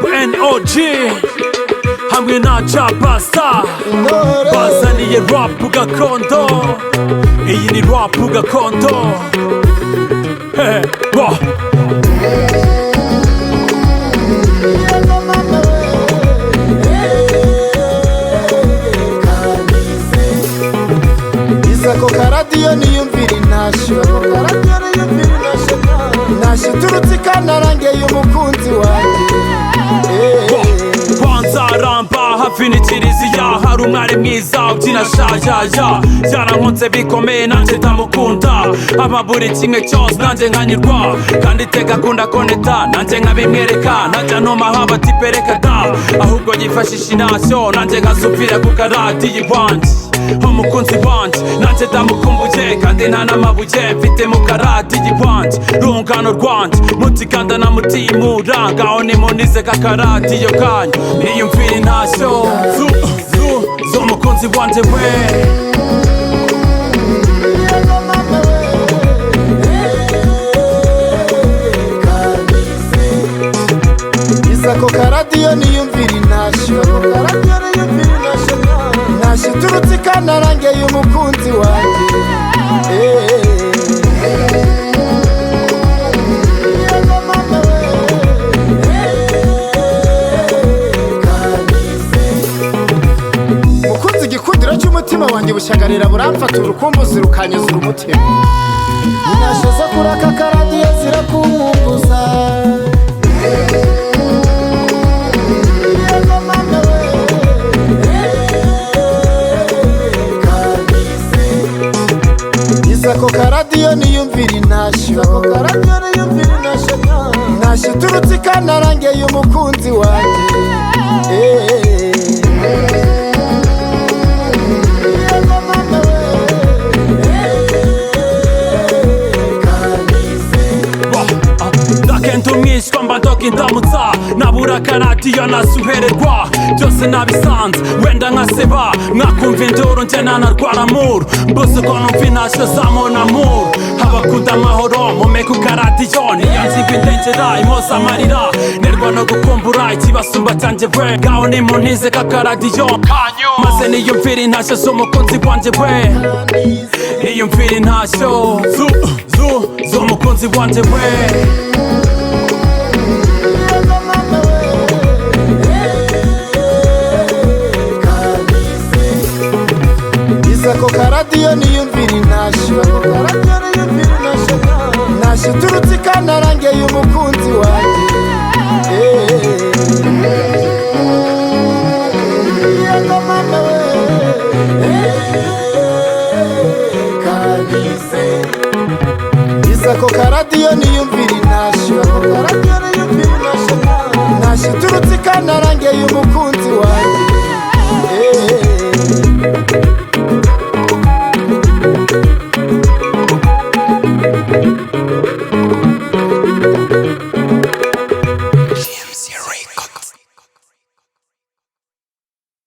WNOG hamwe na JABASTAR bazaniye rap gakondo. Iyi ni rap gakondo. Ako karadiyo niyumvira intashyo, intashyo turutse ikanarangeye umukunzi wanjye. Kwanza ramba hafi n'ikiriziya hari umwari mwiza ubyina shayaya. Yarankunze bikomeye nanjye ndamukunda, ama buri kimwe cyose nanjye nkanyurwa, kandi iteka akunda koneta nanjye nkabimwereka. Ntajya ntumaho abatipe reka da, ahubwo yifashisha intashyo nanjye nkasupira ku karadiyo iwanjye. Umukunzi wanjye nanjye ndamukumbuye, kandi nta n'amabuye mfite mu karadiyo iwanjye. Rungano rwanjye mutikanda na mutimura, ngaho nimunize kakaradiyo kanyu niyumvira intashyo z'umukunzi wanjye we. Ako karadiyo niyumvira intashyo, intashyo turutse ikanarangeye umukunzi wanjye. Mukunzi igikundiro cy'umutima wanjye bushagarira buramfata urukumbuzi rukanyuzura umutima. Intashyo zo kuri aka karadiyo zirakumbuza. Ako karadiyo niyumvira intashyo, intashyo turutse ikanarangeye umukunzi wanjye. Ndakenda umwishywa mbadoga indamutsa, nabura karadiyo nasuhererwa. Byose nabisanze wenda nkaseba, mwakumva induru njye nanarwara muru. Mbose uko numva intashyo za mon amour, abakunda amahoro mume ku karadiyo. Niyo nzigwa indengera imoza amarira, nerwa no gukumbura ikibasumba cyanjye we. Ngaho nimunize kakaradiyo kanyu, maze niyumvira intashyo z'umukunzi wanjye we. Niyumvira intashyo z'umukunzi wanjye we. Ako karadiyo niyumvira intashyo,